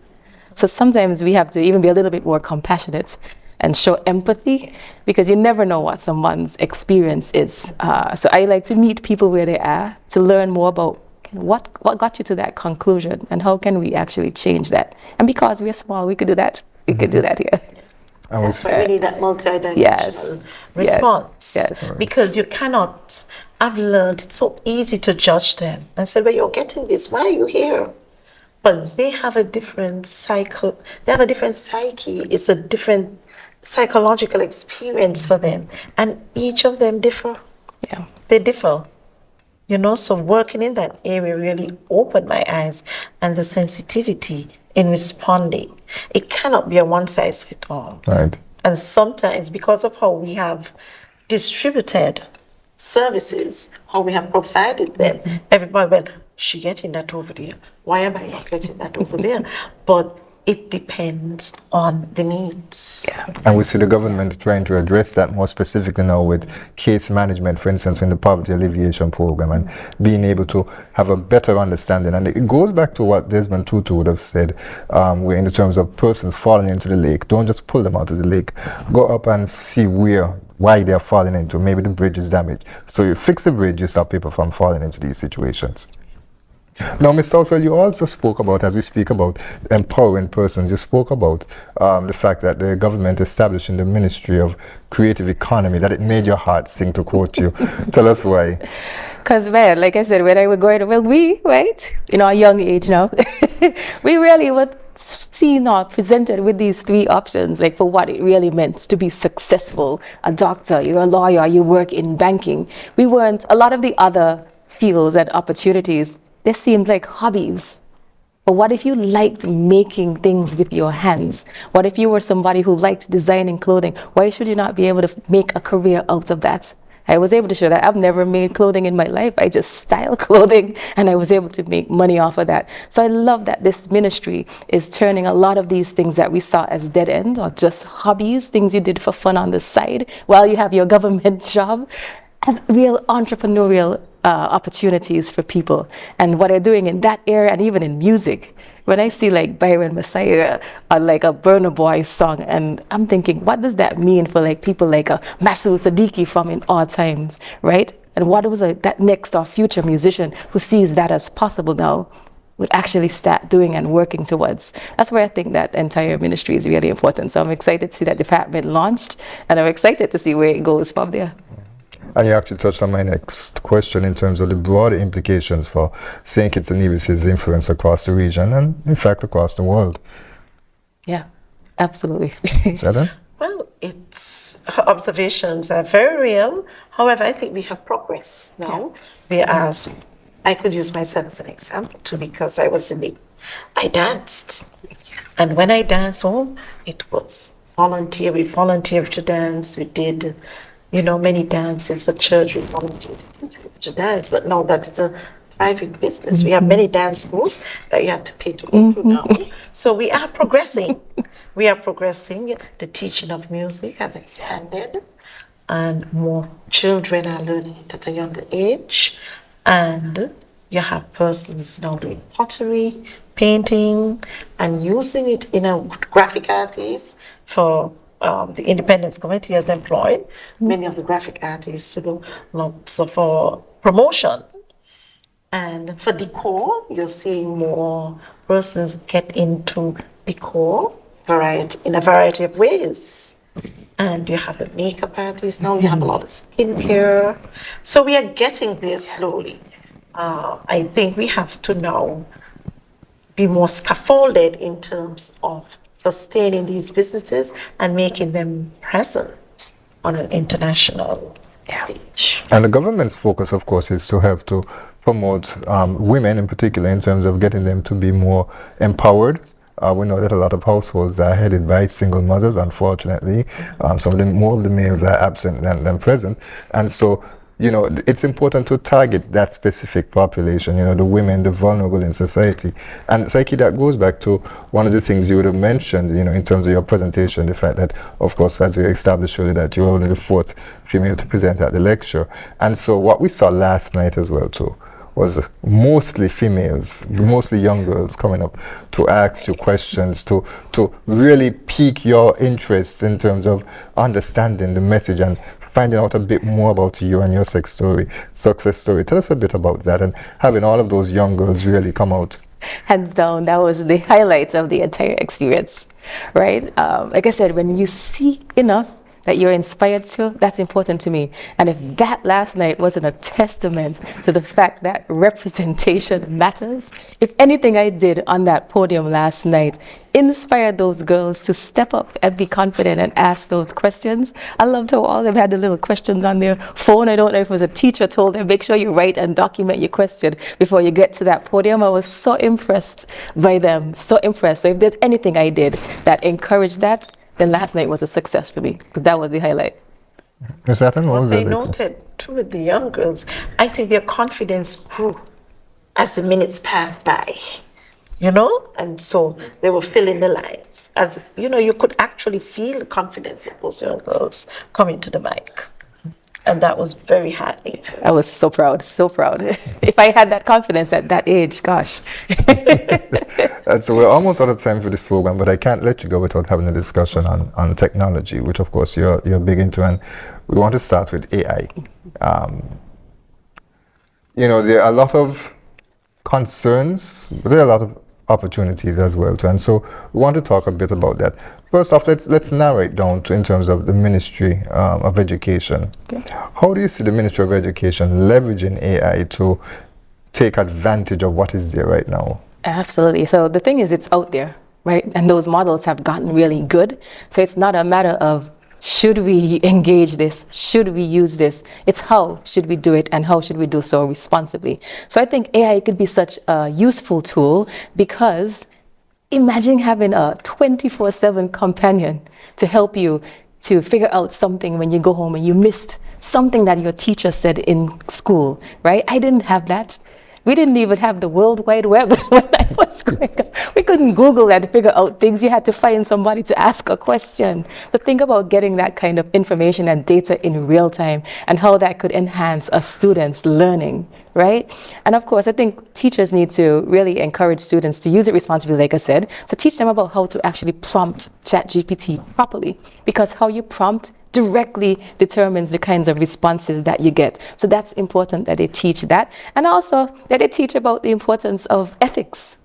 So sometimes we have to even be a little bit more compassionate and show empathy, because you never know what someone's experience is. So I like to meet people where they are to learn more about what got you to that conclusion and how can we actually change that. And because we're small, we could do that. We could do that here. And That's why we need that multi-dimensional response. Yes. Because you cannot, I've learned it's so easy to judge them and say, well, you're getting this, why are you here? But they have a different cycle, they have a different psyche, it's a different psychological experience for them. And each of them differ. Yeah. They differ. You know, so working in that area really opened my eyes, and the sensitivity in responding. It cannot be a one-size-fits-all. Right. And sometimes, because of how we have distributed services, how we have provided them, everybody, well, she getting that over there. Why am I not getting that over there? But it depends on the needs. Yeah. And we see the government trying to address that more specifically now with case management, for instance, in the poverty alleviation program, and being able to have a better understanding. And it goes back to what Desmond Tutu would have said, where in the terms of persons falling into the lake, don't just pull them out of the lake. Go up and see why they're falling into. Maybe the bridge is damaged. So you fix the bridge, you stop people from falling into these situations. Now, Ms. Southwell, you also spoke about, as we speak about empowering persons, you spoke about the fact that the government establishing the Ministry of Creative Economy, that it made your heart sing, to quote you. Tell us why. Because, man, like I said, when I was going, right, in our young age now, we really were seen or presented with these three options, like for what it really meant to be successful. A doctor, you're a lawyer, you work in banking. We weren't, a lot of the other fields and opportunities, they seemed like hobbies. But what if you liked making things with your hands? What if you were somebody who liked designing clothing? Why should you not be able to make a career out of that? I was able to show that I've never made clothing in my life. I just style clothing, and I was able to make money off of that. So I love that this ministry is turning a lot of these things that we saw as dead end or just hobbies, things you did for fun on the side while you have your government job, as real entrepreneurial opportunities for people. And what they're doing in that area, and even in music, when I see like Byron Messiah or like a Burna Boy song, and I'm thinking, what does that mean for like people like a Masood Siddiqui from In All Times, right? And what was that next or future musician who sees that as possible now would actually start doing and working towards? That's where I think that entire ministry is really important. So I'm excited to see that department launched, and I'm excited to see where it goes from there. And you actually touched on my next question in terms of the broader implications for St. Kitts and Nevis's influence across the region and, in fact, across the world. Yeah, absolutely. Well, its observations are very real. However, I think we have progress now. Whereas I could use myself as an example too, because I danced. And when I danced home, it was volunteer. We volunteered to dance. We did, many dances for church. We volunteered to dance. But now that is a thriving business. We have many dance schools that you have to pay to go through now. So we are progressing. The teaching of music has expanded, and more children are learning it at a younger age. And you have persons now doing pottery, painting, and using it in a graphic artist for the Independence Committee has employed many of the graphic artists to do lots of promotion. And for decor, you're seeing more persons get into decor in a variety of ways. And you have the makeup artists now, you have a lot of skincare. So we are getting there slowly. I think we have to now be more scaffolded in terms of sustaining these businesses and making them present on an international stage. And the government's focus, of course, is to help to promote women in particular in terms of getting them to be more empowered. We know that a lot of households are headed by single mothers, unfortunately. More of the males are absent than present. And so, it's important to target that specific population, the women, the vulnerable in society. And Psyche, that goes back to one of the things you would have mentioned, in terms of your presentation, the fact that, of course, as we established earlier, that you're only the fourth female to present at the lecture. And so what we saw last night as well, too, was mostly females, mostly young girls coming up to ask you questions, to really pique your interest in terms of understanding the message and finding out a bit more about you and your success story. Tell us a bit about that, and having all of those young girls really come out. Hands down, that was the highlight of the entire experience, right? Like I said, when you see enough that you're inspired to, that's important to me. And if that last night wasn't a testament to the fact that representation matters, if anything I did on that podium last night inspired those girls to step up and be confident and ask those questions. I loved how all of them had the little questions on their phone. I don't know if it was a teacher told them, make sure you write and document your question before you get to that podium. I was so impressed by them, so impressed. So if there's anything I did that encouraged that, then last night was a success for me, because that was the highlight. Ms. Hatton, what was they noted too with the young girls, I think their confidence grew as the minutes passed by, and so they were filling the lines. As you could actually feel the confidence of those young girls coming to the mic. And that was very heartening. I was so proud, so proud. If I had that confidence at that age, gosh. And so we're almost out of time for this program, but I can't let you go without having a discussion on technology, which of course you're big into, and we want to start with AI. There are a lot of concerns, but there are a lot of opportunities as well too, and so we want to talk a bit about that. First off, let's narrow it down to in terms of the Ministry of Education. Okay. How do you see the Ministry of Education leveraging AI to take advantage of what is there right now? Absolutely. So the thing is, it's out there, right? And those models have gotten really good. So it's not a matter of should we engage this? Should we use this? It's how should we do it, and how should we do so responsibly? So I think AI could be such a useful tool, because imagine having a 24/7 companion to help you to figure out something when you go home and you missed something that your teacher said in school, right? I didn't have that. We didn't even have the World Wide Web when I was growing up. We couldn't Google and figure out things. You had to find somebody to ask a question. So think about getting that kind of information and data in real time, and how that could enhance a student's learning, right? And of course, I think teachers need to really encourage students to use it responsibly, like I said. So teach them about how to actually prompt ChatGPT properly, because how you prompt directly determines the kinds of responses that you get. So that's important that they teach that, and also that they teach about the importance of ethics,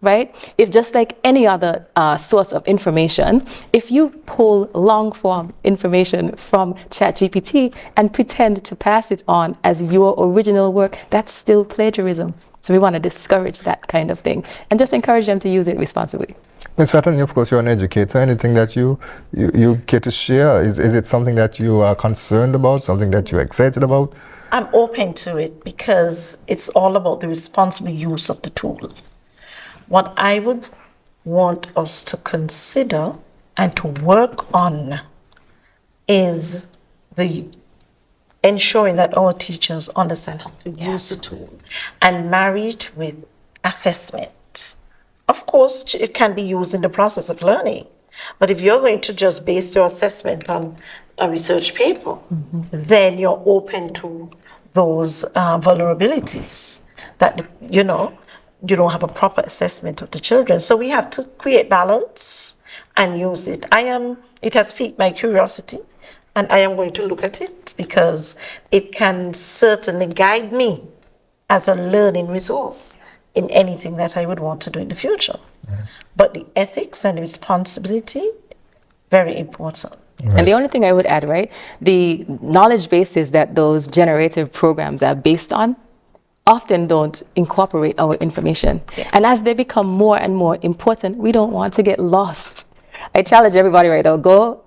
right? If just like any other source of information, if you pull long form information from ChatGPT and pretend to pass it on as your original work, that's still plagiarism. So we want to discourage that kind of thing and just encourage them to use it responsibly. Ms. Ratton, of course, you're an educator. Anything that you care to share? Is it something that you are concerned about, something that you're excited about? I'm open to it, because it's all about the responsible use of the tool. What I would want us to consider and to work on is the ensuring that our teachers understand how to use the tool and marry it with assessment. Of course, it can be used in the process of learning, but if you're going to just base your assessment on a research paper, then you're open to those vulnerabilities that, you don't have a proper assessment of the children. So we have to create balance and use it. It has piqued my curiosity, and I am going to look at it, because it can certainly guide me as a learning resource in anything that I would want to do in the future. But the ethics and responsibility, very important. Right. And the only thing I would add, right, the knowledge bases that those generative programs are based on often don't incorporate our information. Yes. And as they become more and more important, we don't want to get lost. I challenge everybody right now,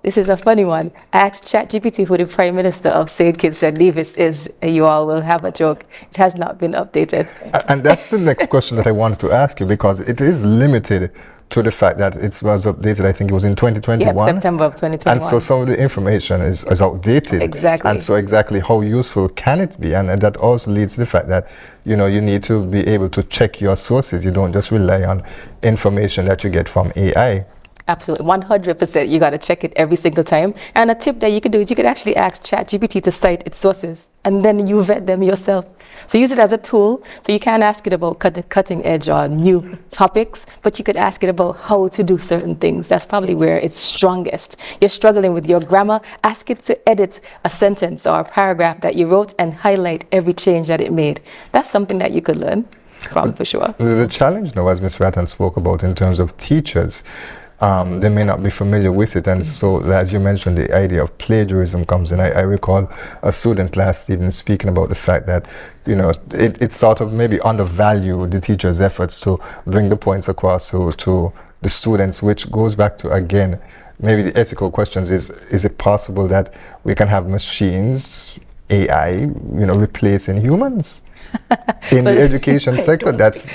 this is a funny one. I asked ChatGPT who the Prime Minister of St. Kitts and Nevis is, and you all will have a joke. It has not been updated. And that's the next question that I wanted to ask you, because it is limited to the fact that it was updated, I think it was in 2021. Yep, September of 2021. And so some of the information is outdated. Exactly. And so exactly how useful can it be? And that also leads to the fact that, you need to be able to check your sources. You don't just rely on information that you get from AI. Absolutely, 100%. You got to check it every single time. And a tip that you could do is you could actually ask ChatGPT to cite its sources, and then you vet them yourself. So use it as a tool. So you can't ask it about cutting edge or new topics, but you could ask it about how to do certain things. That's probably where it's strongest. You're struggling with your grammar, ask it to edit a sentence or a paragraph that you wrote and highlight every change that it made. That's something that you could learn from, for sure. The challenge now, as Ms. Rattan spoke about in terms of teachers, they may not be familiar with it, and so as you mentioned, the idea of plagiarism comes in. I recall a student last evening speaking about the fact that, you know, it sort of maybe undervalued the teacher's efforts to bring the points across to the students, which goes back to, again, maybe the ethical questions. Is it possible that we can have machines, AI, you know, replacing humans in the education sector? That's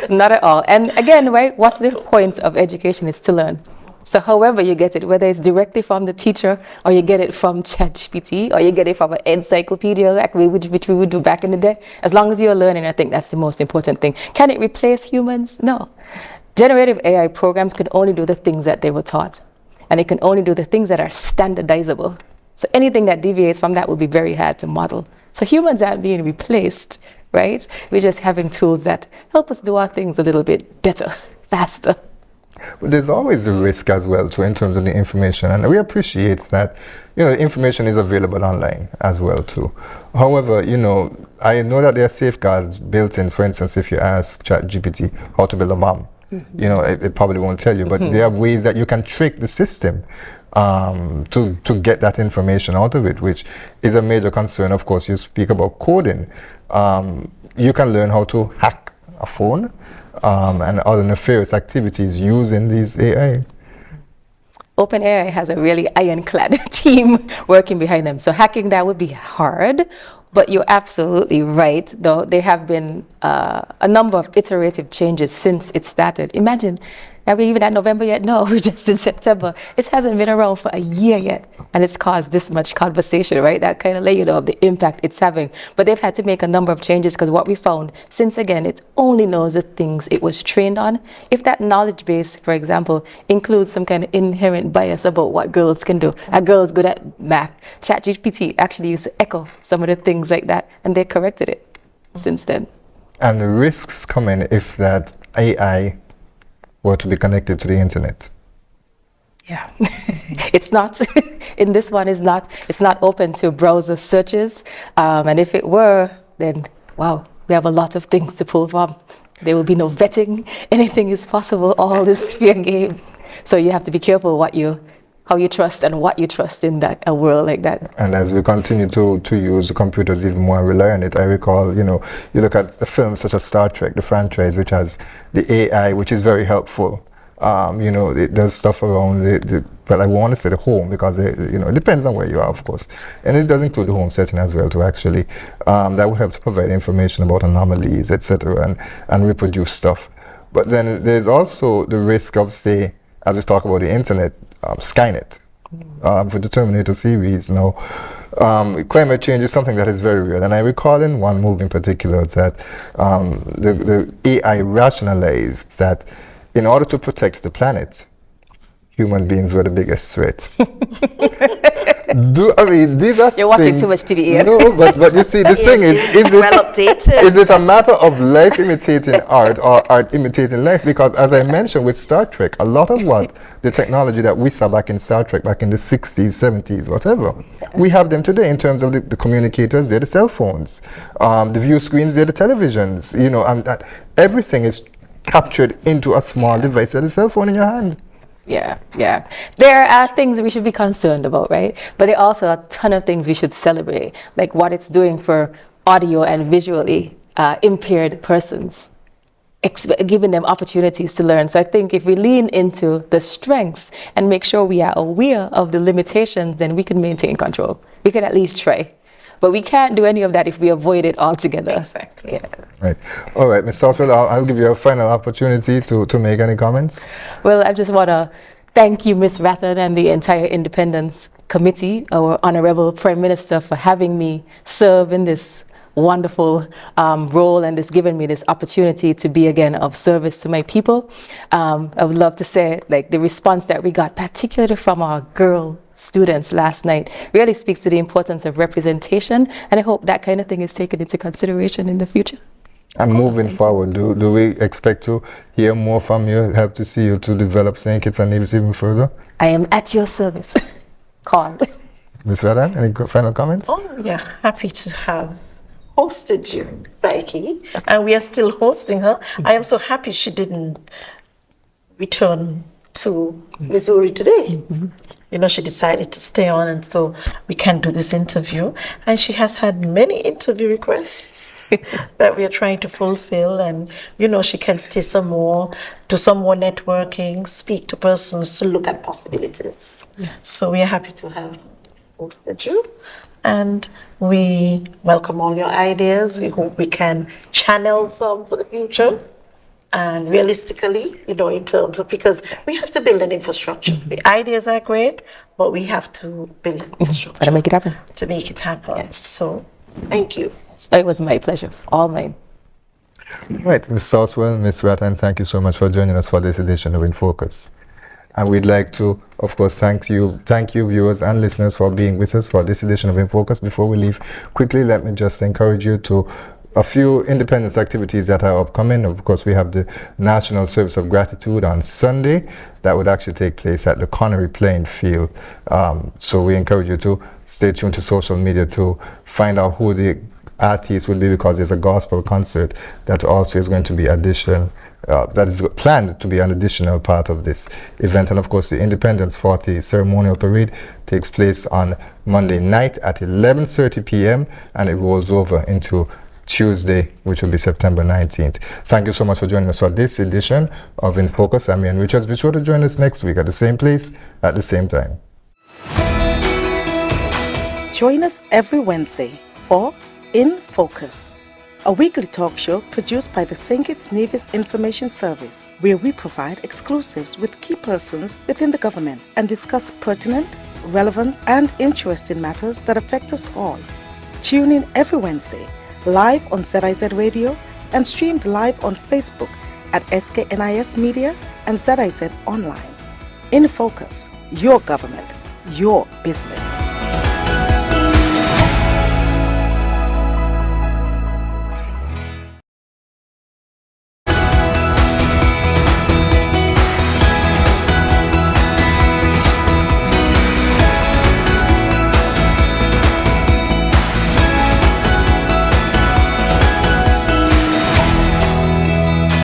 Not at all. And again, right, what's the point of education is to learn. So however you get it, whether it's directly from the teacher, or you get it from ChatGPT, or you get it from an encyclopedia, like which we would do back in the day, as long as you're learning, I think that's the most important thing. Can it replace humans? No. Generative AI programs can only do the things that they were taught. And it can only do the things that are standardizable. So anything that deviates from that will be very hard to model. So humans aren't being replaced, right? We're just having tools that help us do our things a little bit better, faster. But there's always a risk as well too in terms of the information, and we appreciate that, you know, the information is available online as well too. However, you know, I know that there are safeguards built in. For instance, if you ask ChatGPT how to build a bomb, you know, it probably won't tell you, but there are ways that you can trick the system to get that information out of it, which is a major concern. Of course, you speak about coding. You can learn how to hack a phone and other nefarious activities using these AI. OpenAI has a really ironclad team working behind them. So hacking that would be hard, but you're absolutely right, though there have been a number of iterative changes since it started. Imagine, are we even at November yet? No, we're just in September. It hasn't been around for a year yet, and it's caused this much conversation, right? That kind of let you know of the impact it's having. But they've had to make a number of changes because what we found, since again, it only knows the things it was trained on. If that knowledge base, for example, includes some kind of inherent bias about what girls can do, a girl's good at math, ChatGPT actually used to echo some of the things like that, and they corrected it since then. And the risks come in if that AI were to be connected to the internet. Yeah, it's not, in this one, it's not open to browser searches. And if it were, then, wow, we have a lot of things to pull from. There will be no vetting. Anything is possible, all this fair game. So you have to be careful how you trust and what you trust in a world like that. And as we continue to use the computers even more and rely on it, I recall, you know, you look at the films such as Star Trek, the franchise, which has the AI, which is very helpful. You know, it does stuff around but I want to say the home, because you know, it depends on where you are, of course, and it does include the home setting as well too. Actually, that will help to provide information about anomalies, etc., and reproduce stuff. But then there's also the risk of, say, as we talk about the internet, SKYNIS, for the Terminator series. Now, climate change is something that is very real, and I recall in one movie in particular that the AI rationalized that in order to protect the planet, human beings were the biggest threat. I mean, these are You're watching too much TV here. No, but you see, the thing is it a matter of life imitating art or art imitating life? Because as I mentioned with Star Trek, a lot of what the technology that we saw back in Star Trek, back in the 60s, 70s, whatever, we have them today in terms of the communicators, they're the cell phones. The view screens, they're the televisions. You know, everything is captured into a small device, like a cell phone in your hand. Yeah. There are things we should be concerned about, right? But there are also a ton of things we should celebrate, like what it's doing for audio and visually impaired persons, giving them opportunities to learn. So I think if we lean into the strengths and make sure we are aware of the limitations, then we can maintain control. We can at least try. But we can't do any of that if we avoid it altogether. Exactly. Yeah. Right. All right, Ms. Southwell, I'll give you a final opportunity to make any comments. Well, I just want to thank you, Ms. Rattan, and the entire Independence Committee, our Honorable Prime Minister, for having me serve in this wonderful role and has given me this opportunity to be again of service to my people. I would love to say, like, the response that we got, particularly from our girl students last night, really speaks to the importance of representation, and I hope that kind of thing is taken into consideration in the future. And moving forward, do we expect to hear more from you, help to see you to develop St. Kitts and Nevis even further? I am at your service. Call. Ms. Radan, any final comments? Oh, yeah, happy to have hosted you, Psyche, and we are still hosting her. I am so happy she didn't return to Missouri today. You know, she decided to stay on, and so we can do this interview. And she has had many interview requests that we are trying to fulfill. And, you know, she can stay some more, do some more networking, speak to persons to look at possibilities. Yeah. So we are happy to have hosted you. And we welcome all your ideas. We hope we can channel some for the future. And realistically, you know, in terms of, because we have to build an infrastructure. The ideas are great, but we have to build an infrastructure. To make it happen. To make it happen. Yes. So, thank you. It was my pleasure. All mine. Right, Ms. Southwell, Ms. Rattan, thank you so much for joining us for this edition of InFocus. And we'd like to, of course, thank you viewers and listeners for being with us for this edition of InFocus. Before we leave, quickly, let me just encourage you to a few independence activities that are upcoming. Of course, we have the National Service of Gratitude on Sunday. That would actually take place at the Connery Playing Field. So we encourage you to stay tuned to social media to find out who the artist will be, because there's a gospel concert that also is going to be that is planned to be an additional part of this event. And of course, the Independence 40 ceremonial parade takes place on Monday night at 11:30 p.m. and it rolls over into Tuesday, which will be September 19th. Thank you so much for joining us for this edition of InFocus. I'm Ian Richards. Be sure to join us next week at the same place at the same time. Join us every Wednesday for InFocus, a weekly talk show produced by the St. Kitts Nevis Information Service, where we provide exclusives with key persons within the government and discuss pertinent, relevant, and interesting matters that affect us all. Tune in every Wednesday, live on ZIZ Radio and streamed live on Facebook at SKNIS Media and ZIZ Online. InFocus, your government, your business.